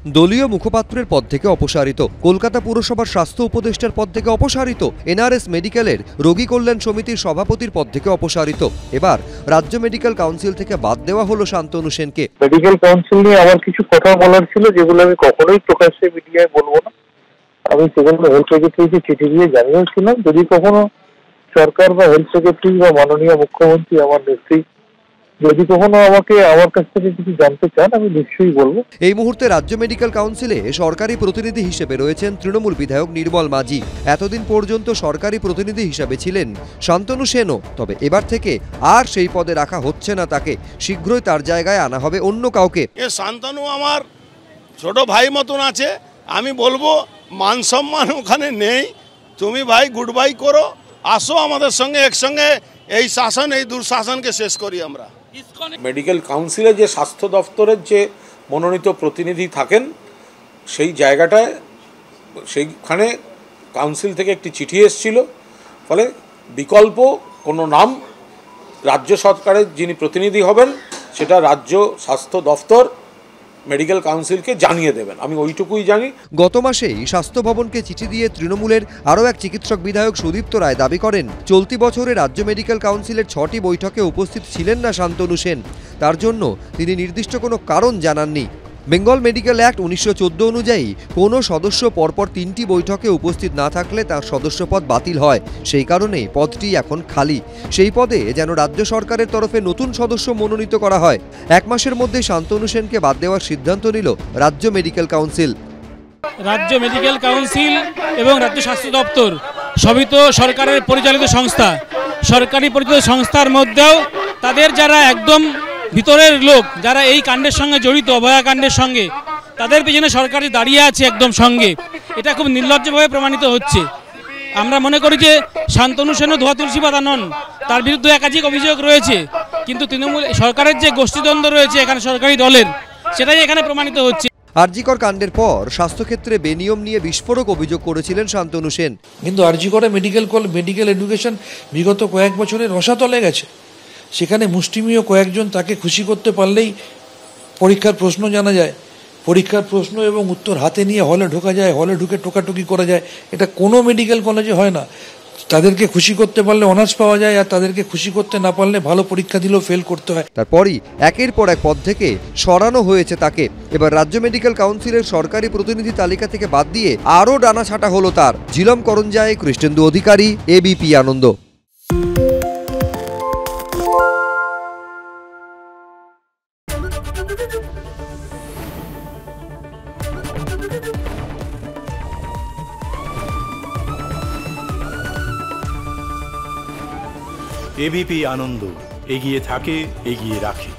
দলীয় মুখপাত্রের পদ থেকে অপসারিত, কলকাতা পুরসভার স্বাস্থ্য উপদেষ্টার পদ থেকে অপসারিত, এনআরএস মেডিকেলের রোগী কল্যাণ সমিতির সভাপতির পদ থেকে অপসারিত। এবার রাজ্য মেডিকেল কাউন্সিল থেকে বাদ দেওয়া হলো শান্তনু সেনকে। মেডিকেল কাউন্সিল নিয়ে আমার কিছু কথা বলার ছিল, যেগুলো আমি কখনোই প্রকাশ্যে মিডিয়ায় বলবো না। আমি সেগুলো হেলথ সেক্রেটারিকে চিঠি দিয়ে জানিয়েছিলাম। যদি কখনো সরকার বা হেলথ সেক্রেটারি বা মাননীয় মুখ্যমন্ত্রী আমার নেত্রী যদি কখনো আমাকে আমার কাছ থেকে কিছু জানতে চান, আমি নিশ্চয়ই বলবো। এই মুহূর্তে রাজ্য মেডিকেল কাউন্সিলে সরকারি প্রতিনিধি হিসেবে রয়েছেন তৃণমূল বিধায়ক নির্মল মাঝি। এতদিন পর্যন্ত সরকারি প্রতিনিধি হিসেবে ছিলেন শান্তনু সেনও। তবে এবার থেকে আর সেই পদে রাখা হচ্ছে না তাকে, শীঘ্রই তার জায়গায় আনা হবে অন্য কাউকে। শান্তনু আমার ছোট ভাই মতন আছে, আমি বলবো মান সম্মান ওখানে নেই। তুমি ভাই গুড বাই করো, আসো আমাদের সঙ্গে একসঙ্গে এই শাসন, এই দুঃশাসনকে শেষ করি আমরা। মেডিকেল কাউন্সিলে যে স্বাস্থ্য দপ্তরের যে মনোনীত প্রতিনিধি থাকেন, সেই জায়গাটায় সেইখানে কাউন্সিল থেকে একটি চিঠি এসেছিল। ফলে বিকল্প কোনো নাম রাজ্য সরকারের যিনি প্রতিনিধি হবেন সেটা রাজ্য স্বাস্থ্য দপ্তর মেডিকেল কাউন্সিলকে জানিয়ে দেবেন, আমি ওইটুকুই জানি। গত মাসেই স্বাস্থ্য ভবনকে চিঠি দিয়ে তৃণমূলের আরও এক চিকিৎসক বিধায়ক সুদীপ্ত রায় দাবি করেন, চলতি বছরে রাজ্য মেডিকেল কাউন্সিলের 6টি বৈঠকে উপস্থিত ছিলেন না শান্তনু সেন। তার জন্য তিনি নির্দিষ্ট কোনো কারণ জানাননি। বেঙ্গল মেডিকেল অ্যাক্ট 1914 অনুযায়ী কোনো সদস্য পরপর 3টি বৈঠকে উপস্থিত না থাকলে তার সদস্যপদ বাতিল হয়। সেই কারণে পদটি এখন খালি। সেই পদে যেন রাজ্য সরকারের তরফে নতুন সদস্য মনোনীত করা হয়। 1 মাসের মধ্যে শান্তনু সেনকে বাদ দেওয়ার সিদ্ধান্ত নিল রাজ্য মেডিকেল কাউন্সিল। রাজ্য মেডিকেল কাউন্সিল এবং রাজ্য স্বাস্থ্য দপ্তর সবই তো সরকারের পরিচালিত সংস্থা। সরকারি পরিচালিত সংস্থার মধ্যেও তাদের যারা একদম ভিতরের লোক, যারা এই কাণ্ডের সঙ্গে জড়িত, অভয়াকাণ্ডের সঙ্গে, তাদের পেছনে সরকারি দাঁড়িয়ে আছে একদম সঙ্গে। এটা খুব নির্লজ্জভাবে প্রমাণিত হচ্ছে। আমরা মনে করি যে শান্তনু সেনও ধোয়া তুলসী পাতা নন, তার বিরুদ্ধে একাধিক অভিযোগ রয়েছে, কিন্তু তৃণমূল সরকারের যে গোষ্ঠীদ্বন্দ্ব রয়েছে এখানে সরকারি দলের, সেটাই এখানে প্রমাণিত হচ্ছে। আরজিকর কাণ্ডের পর স্বাস্থ্যক্ষেত্রে বেনিয়ম নিয়ে বিস্ফোরক অভিযোগ করেছিলেন শান্তনু সেন। কিন্তু আরজিকরে মেডিকেল এডুকেশন বিগত কয়েক বছরের রসাতলে গেছে। সেখানে মুষ্টিমেয় কয়েকজন তাকে খুশি করতে পারলেই পরীক্ষার প্রশ্ন জানা যায়, পরীক্ষার প্রশ্ন এবং উত্তর হাতে নিয়ে হলে ঢোকা যায়, হলে ঢুকে টোকাটুকি করা যায়। এটা কোনো মেডিকেল কলেজে হয় না। তাদেরকে খুশি করতে পারলে অনার্স পাওয়া যায়, আর তাদেরকে খুশি করতে না পারলে ভালো পরীক্ষা দিলেও ফেল করতে হয়। তারপরই একের পর এক পদ থেকে সরানো হয়েছে তাকে। এবার রাজ্য মেডিকেল কাউন্সিলের সরকারি প্রতিনিধি তালিকা থেকে বাদ দিয়ে আরও ডানা ছাটা হলো তার। ঝিলম করঞ্জায়, কৃষ্ণেন্দু অধিকারী, এবিপি আনন্দ। এবিপি আনন্দ, এগিয়ে থাকে, এগিয়ে রাখে।